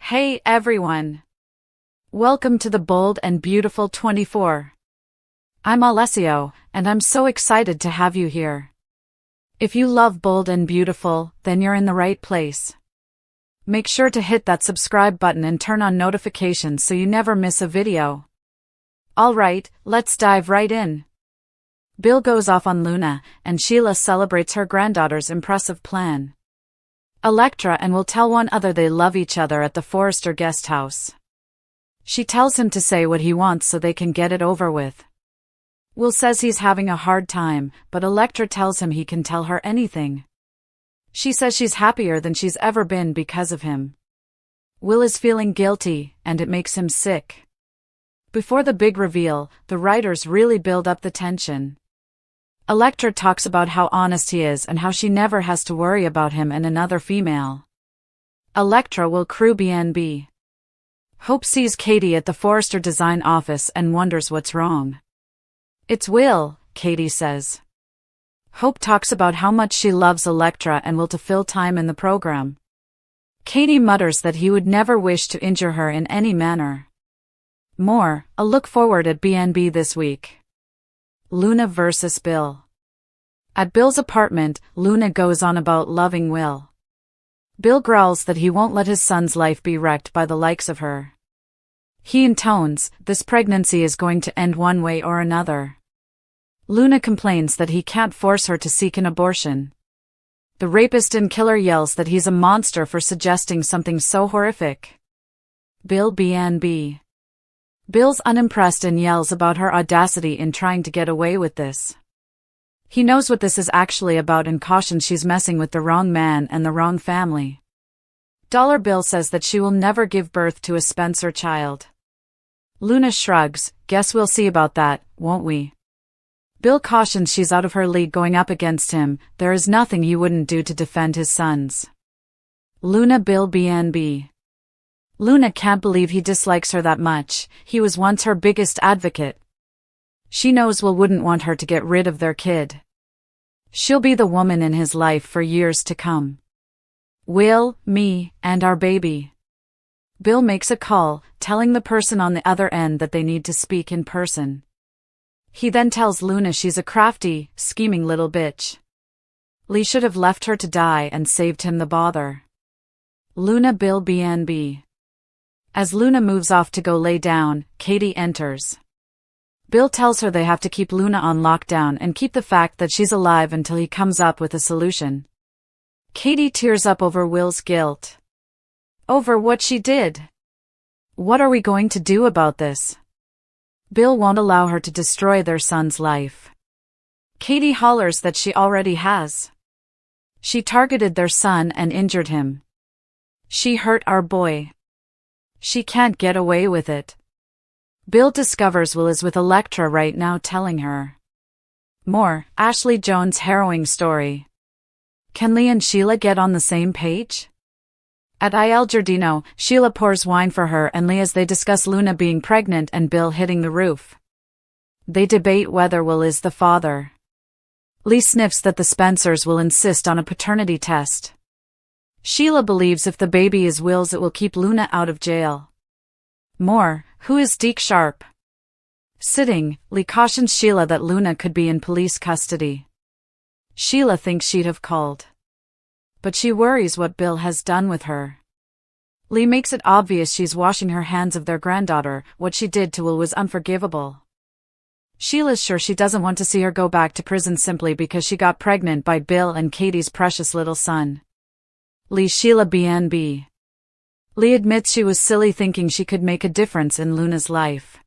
Hey everyone! Welcome to the Bold and Beautiful 24. I'm Alessio, and I'm so excited to have you here. If you love Bold and Beautiful, then you're in the right place. Make sure to hit that subscribe button and turn on notifications so you never miss a video. Alright, let's dive right in. Bill goes off on Luna, and Sheila celebrates her granddaughter's impressive plan. Electra and Will tell one another they love each other at the Forrester guest house. She tells him to say what he wants so they can get it over with. Will says he's having a hard time, but Electra tells him he can tell her anything. She says she's happier than she's ever been because of him. Will is feeling guilty, and it makes him sick. Before the big reveal, the writers really build up the tension. Electra talks about how honest he is and how she never has to worry about him and another female. Electra will crew BNB. Hope sees Katie at the Forrester design office and wonders what's wrong. It's Will, Katie says. Hope talks about how much she loves Electra and will to fill time in the program. Katie mutters that he would never wish to injure her in any manner. More, a look forward at BNB this week. Luna versus Bill. At Bill's apartment, Luna goes on about loving Will. Bill growls that he won't let his son's life be wrecked by the likes of her. He intones, this pregnancy is going to end one way or another. Luna complains that he can't force her to seek an abortion. The rapist and killer yells that he's a monster for suggesting something so horrific. Bill BNB. Bill's unimpressed and yells about her audacity in trying to get away with this. He knows what this is actually about and cautions she's messing with the wrong man and the wrong family. Dollar Bill says that she will never give birth to a Spencer child. Luna shrugs, guess we'll see about that, won't we? Bill cautions she's out of her league going up against him, there is nothing he wouldn't do to defend his sons. Luna Bill BNB. Luna can't believe he dislikes her that much, he was once her biggest advocate. She knows Will wouldn't want her to get rid of their kid. She'll be the woman in his life for years to come. Will, me, and our baby. Bill makes a call, telling the person on the other end that they need to speak in person. He then tells Luna she's a crafty, scheming little bitch. Lee should have left her to die and saved him the bother. Luna Bill BNB. As Luna moves off to go lay down, Katie enters. Bill tells her they have to keep Luna on lockdown and keep the fact that she's alive until he comes up with a solution. Katie tears up over Will's guilt. Over what she did. What are we going to do about this? Bill won't allow her to destroy their son's life. Katie hollers that she already has. She targeted their son and injured him. She hurt our boy. She can't get away with it. Bill discovers Will is with Electra right now telling her. More, Ashley Jones' harrowing story. Can Lee and Sheila get on the same page? At Il Giardino, Sheila pours wine for her and Lee as they discuss Luna being pregnant and Bill hitting the roof. They debate whether Will is the father. Lee sniffs that the Spencers will insist on a paternity test. Sheila believes if the baby is Will's it will keep Luna out of jail. More, who is Deke Sharp? Sitting, Lee cautions Sheila that Luna could be in police custody. Sheila thinks she'd have called. But she worries what Bill has done with her. Lee makes it obvious she's washing her hands of their granddaughter, what she did to Will was unforgivable. Sheila's sure she doesn't want to see her go back to prison simply because she got pregnant by Bill and Katie's precious little son. Lee Sheila BNB. Lee admits she was silly thinking she could make a difference in Luna's life.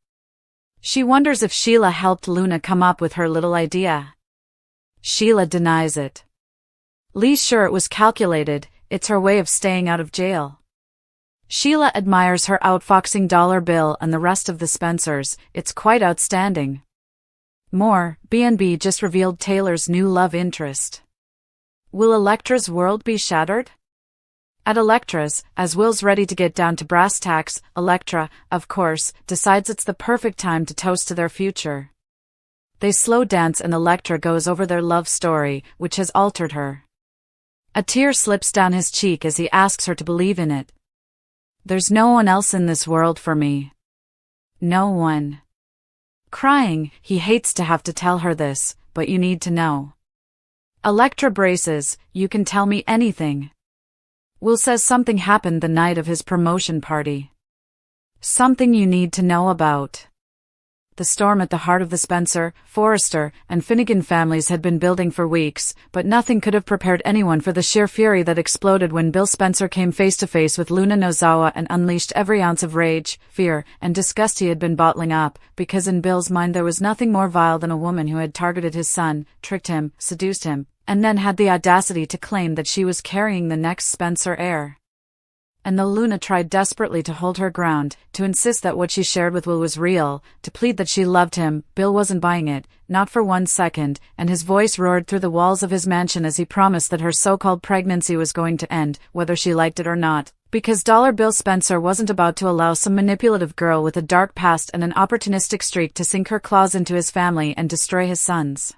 She wonders if Sheila helped Luna come up with her little idea. Sheila denies it. Lee's sure it was calculated, it's her way of staying out of jail. Sheila admires her outfoxing Dollar Bill and the rest of the Spencers, it's quite outstanding. More, BNB just revealed Taylor's new love interest. Will Electra's world be shattered? At Electra's, as Will's ready to get down to brass tacks, Electra, of course, decides it's the perfect time to toast to their future. They slow dance and Electra goes over their love story, which has altered her. A tear slips down his cheek as he asks her to believe in it. There's no one else in this world for me. No one. Crying, he hates to have to tell her this, but you need to know. Elektra braces, you can tell me anything. Will says something happened the night of his promotion party. Something you need to know about. The storm at the heart of the Spencer, Forrester, and Finnegan families had been building for weeks, but nothing could have prepared anyone for the sheer fury that exploded when Bill Spencer came face to face with Luna Nozawa and unleashed every ounce of rage, fear, and disgust he had been bottling up, because in Bill's mind there was nothing more vile than a woman who had targeted his son, tricked him, seduced him, and then had the audacity to claim that she was carrying the next Spencer heir. And though Luna tried desperately to hold her ground, to insist that what she shared with Will was real, to plead that she loved him, Bill wasn't buying it, not for 1 second, and his voice roared through the walls of his mansion as he promised that her so-called pregnancy was going to end, whether she liked it or not, because Bill Spencer wasn't about to allow some manipulative girl with a dark past and an opportunistic streak to sink her claws into his family and destroy his son's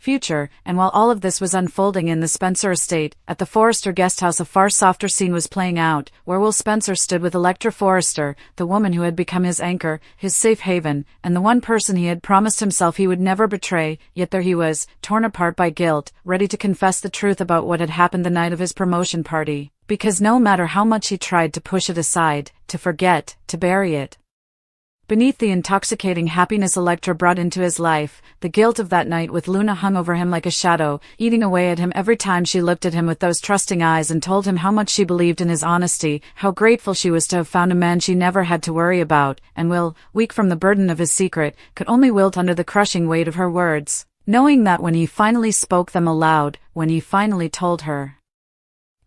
future. And while all of this was unfolding in the Spencer estate, at the Forrester guesthouse a far softer scene was playing out, where Will Spencer stood with Elektra Forrester, the woman who had become his anchor, his safe haven, and the one person he had promised himself he would never betray, yet there he was, torn apart by guilt, ready to confess the truth about what had happened the night of his promotion party, because no matter how much he tried to push it aside, to forget, to bury it, beneath the intoxicating happiness Elektra brought into his life, the guilt of that night with Luna hung over him like a shadow, eating away at him every time she looked at him with those trusting eyes and told him how much she believed in his honesty, how grateful she was to have found a man she never had to worry about, and Will, weak from the burden of his secret, could only wilt under the crushing weight of her words, knowing that when he finally spoke them aloud, when he finally told her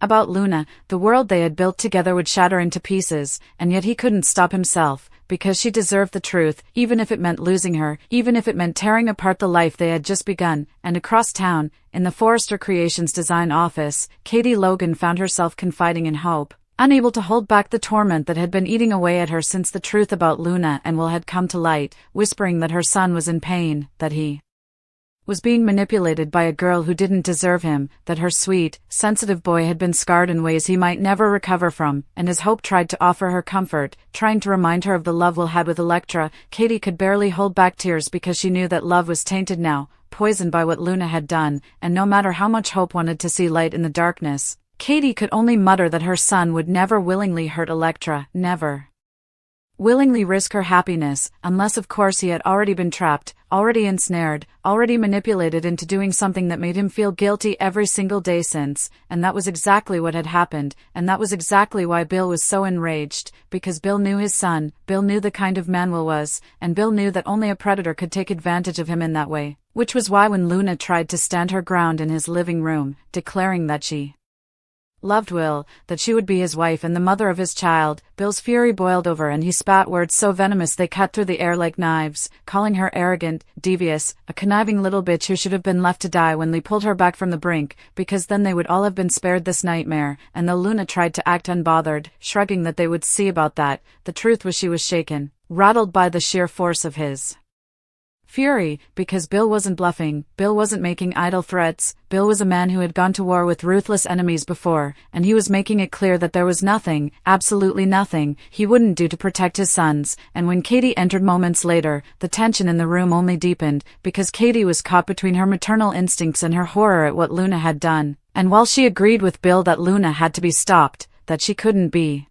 about Luna, the world they had built together would shatter into pieces, and yet he couldn't stop himself, because she deserved the truth, even if it meant losing her, even if it meant tearing apart the life they had just begun. And across town, in the Forrester Creations design office, Katie Logan found herself confiding in Hope, unable to hold back the torment that had been eating away at her since the truth about Luna and Will had come to light, whispering that her son was in pain, that he was being manipulated by a girl who didn't deserve him, that her sweet, sensitive boy had been scarred in ways he might never recover from, and as Hope tried to offer her comfort, trying to remind her of the love Will had with Elektra, Katie could barely hold back tears because she knew that love was tainted now, poisoned by what Luna had done, and no matter how much Hope wanted to see light in the darkness, Katie could only mutter that her son would never willingly hurt Elektra, never willingly risk her happiness, unless of course he had already been trapped, already ensnared, already manipulated into doing something that made him feel guilty every single day since, and that was exactly what had happened, and that was exactly why Bill was so enraged, because Bill knew his son, Bill knew the kind of man Will was, and Bill knew that only a predator could take advantage of him in that way, which was why when Luna tried to stand her ground in his living room, declaring that she loved Will, that she would be his wife and the mother of his child, Bill's fury boiled over and he spat words so venomous they cut through the air like knives, calling her arrogant, devious, a conniving little bitch who should have been left to die when Lee pulled her back from the brink, because then they would all have been spared this nightmare. And though Luna tried to act unbothered, shrugging that they would see about that, the truth was she was shaken, rattled by the sheer force of his fury, because Bill wasn't bluffing, Bill wasn't making idle threats, Bill was a man who had gone to war with ruthless enemies before, and he was making it clear that there was nothing, absolutely nothing, he wouldn't do to protect his sons. And when Katie entered moments later, the tension in the room only deepened, because Katie was caught between her maternal instincts and her horror at what Luna had done, and while she agreed with Bill that Luna had to be stopped, that she couldn't be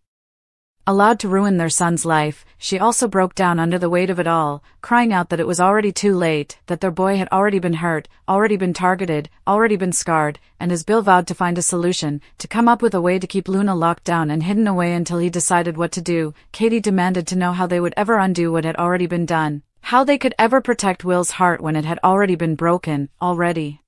allowed to ruin their son's life, she also broke down under the weight of it all, crying out that it was already too late, that their boy had already been hurt, already been targeted, already been scarred, and as Bill vowed to find a solution, to come up with a way to keep Luna locked down and hidden away until he decided what to do, Katie demanded to know how they would ever undo what had already been done, how they could ever protect Will's heart when it had already been broken, already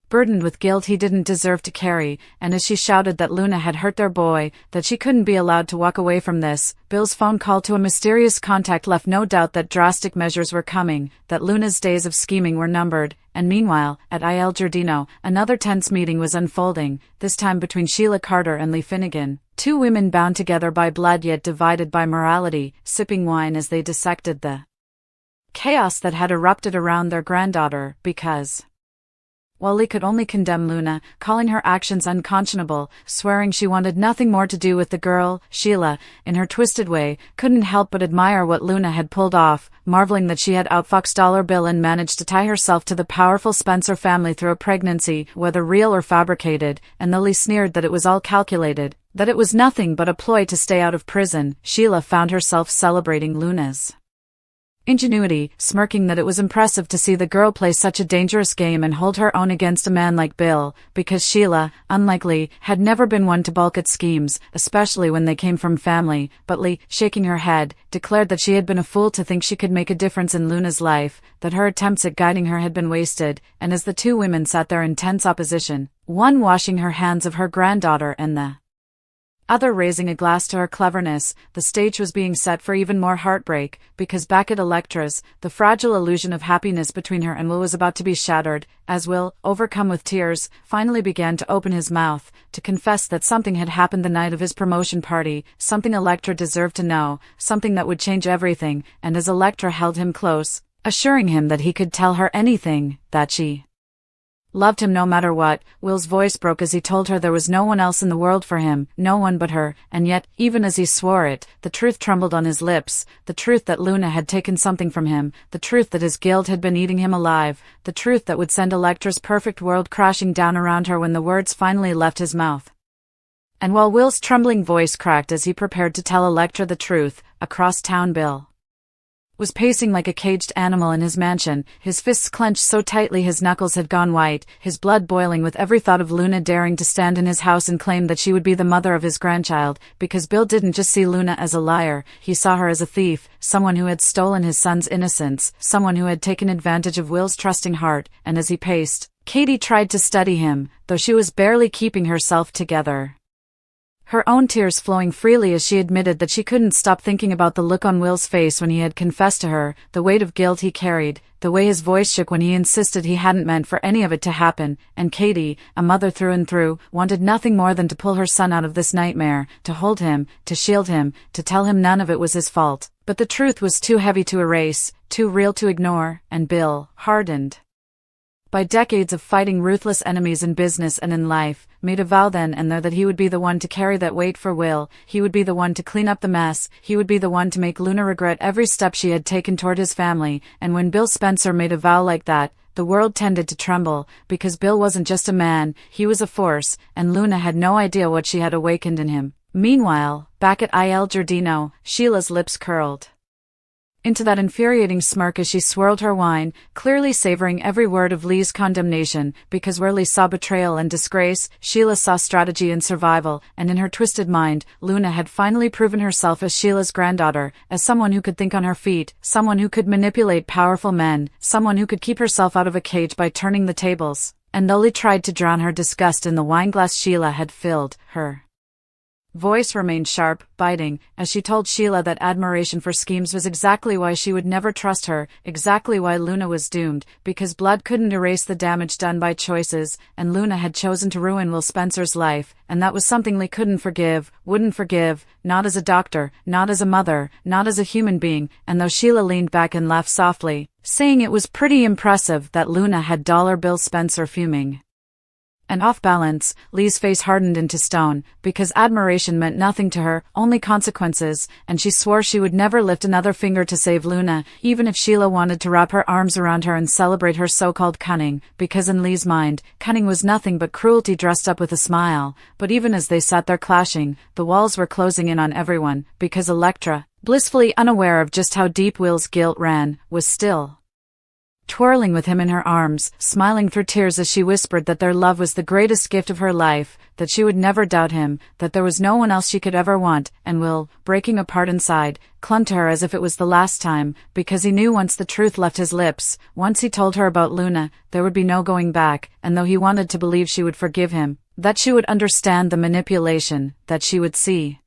burdened with guilt he didn't deserve to carry. And as she shouted that Luna had hurt their boy, that she couldn't be allowed to walk away from this, Bill's phone call to a mysterious contact left no doubt that drastic measures were coming, that Luna's days of scheming were numbered. And meanwhile, at Il Giardino, another tense meeting was unfolding, this time between Sheila Carter and Lee Finnegan, two women bound together by blood yet divided by morality, sipping wine as they dissected the chaos that had erupted around their granddaughter, because while Lee could only condemn Luna, calling her actions unconscionable, swearing she wanted nothing more to do with the girl. Sheila, in her twisted way, couldn't help but admire what Luna had pulled off, marveling that she had outfoxed Dollar Bill and managed to tie herself to the powerful Spencer family through a pregnancy, whether real or fabricated, and though Lee sneered that it was all calculated, that it was nothing but a ploy to stay out of prison, Sheila found herself celebrating Luna's ingenuity, smirking that it was impressive to see the girl play such a dangerous game and hold her own against a man like Bill, because Sheila, unlike Lee, had never been one to balk at schemes, especially when they came from family, but Lee, shaking her head, declared that she had been a fool to think she could make a difference in Luna's life, that her attempts at guiding her had been wasted, and as the two women sat there in tense opposition, one washing her hands of her granddaughter and the other raising a glass to her cleverness, the stage was being set for even more heartbreak, because back at Electra's, the fragile illusion of happiness between her and Will was about to be shattered, as Will, overcome with tears, finally began to open his mouth, to confess that something had happened the night of his promotion party, something Electra deserved to know, something that would change everything, and as Electra held him close, assuring him that he could tell her anything, that she loved him no matter what, Will's voice broke as he told her there was no one else in the world for him, no one but her, and yet, even as he swore it, the truth trembled on his lips, the truth that Luna had taken something from him, the truth that his guilt had been eating him alive, the truth that would send Electra's perfect world crashing down around her when the words finally left his mouth. And while Will's trembling voice cracked as he prepared to tell Electra the truth, across town Bill was pacing like a caged animal in his mansion, his fists clenched so tightly his knuckles had gone white, his blood boiling with every thought of Luna daring to stand in his house and claim that she would be the mother of his grandchild, because Bill didn't just see Luna as a liar, he saw her as a thief, someone who had stolen his son's innocence, someone who had taken advantage of Will's trusting heart, and as he paced, Katie tried to steady him, though she was barely keeping herself together, her own tears flowing freely as she admitted that she couldn't stop thinking about the look on Will's face when he had confessed to her, the weight of guilt he carried, the way his voice shook when he insisted he hadn't meant for any of it to happen, and Katie, a mother through and through, wanted nothing more than to pull her son out of this nightmare, to hold him, to shield him, to tell him none of it was his fault. But the truth was too heavy to erase, too real to ignore, and Bill, hardened by decades of fighting ruthless enemies in business and in life, made a vow then and there that he would be the one to carry that weight for Will, he would be the one to clean up the mess, he would be the one to make Luna regret every step she had taken toward his family, and when Bill Spencer made a vow like that, the world tended to tremble, because Bill wasn't just a man, he was a force, and Luna had no idea what she had awakened in him. Meanwhile, back at Il Giardino, Sheila's lips curled into that infuriating smirk as she swirled her wine, clearly savoring every word of Lee's condemnation, because where Lee saw betrayal and disgrace, Sheila saw strategy and survival, and in her twisted mind, Luna had finally proven herself as Sheila's granddaughter, as someone who could think on her feet, someone who could manipulate powerful men, someone who could keep herself out of a cage by turning the tables, and though Lee tried to drown her disgust in the wineglass Sheila had filled, her voice remained sharp, biting, as she told Sheila that admiration for schemes was exactly why she would never trust her, exactly why Luna was doomed, because blood couldn't erase the damage done by choices, and Luna had chosen to ruin Will Spencer's life, and that was something Lee couldn't forgive, wouldn't forgive, not as a doctor, not as a mother, not as a human being, and though Sheila leaned back and laughed softly, saying it was pretty impressive that Luna had Dollar Bill Spencer fuming and off balance, Lee's face hardened into stone, because admiration meant nothing to her, only consequences, and she swore she would never lift another finger to save Luna, even if Sheila wanted to wrap her arms around her and celebrate her so-called cunning, because in Lee's mind, cunning was nothing but cruelty dressed up with a smile. But even as they sat there clashing, the walls were closing in on everyone, because Electra, blissfully unaware of just how deep Will's guilt ran, was still twirling with him in her arms, smiling through tears as she whispered that their love was the greatest gift of her life, that she would never doubt him, that there was no one else she could ever want, and Will, breaking apart inside, clung to her as if it was the last time, because he knew once the truth left his lips, once he told her about Luna, there would be no going back, and though he wanted to believe she would forgive him, that she would understand the manipulation, that she would see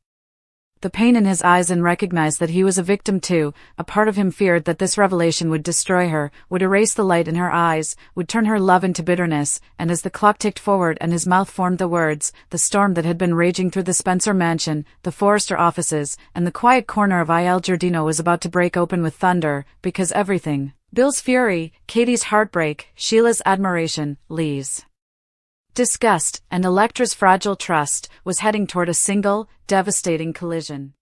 the pain in his eyes and recognize that he was a victim too, a part of him feared that this revelation would destroy her, would erase the light in her eyes, would turn her love into bitterness, and as the clock ticked forward and his mouth formed the words, the storm that had been raging through the Spencer mansion, the Forrester offices, and the quiet corner of Il Giardino was about to break open with thunder, because everything Bill's fury, Katie's heartbreak, Sheila's admiration, Lee's disgust, and Electra's fragile trust was heading toward a single, devastating collision.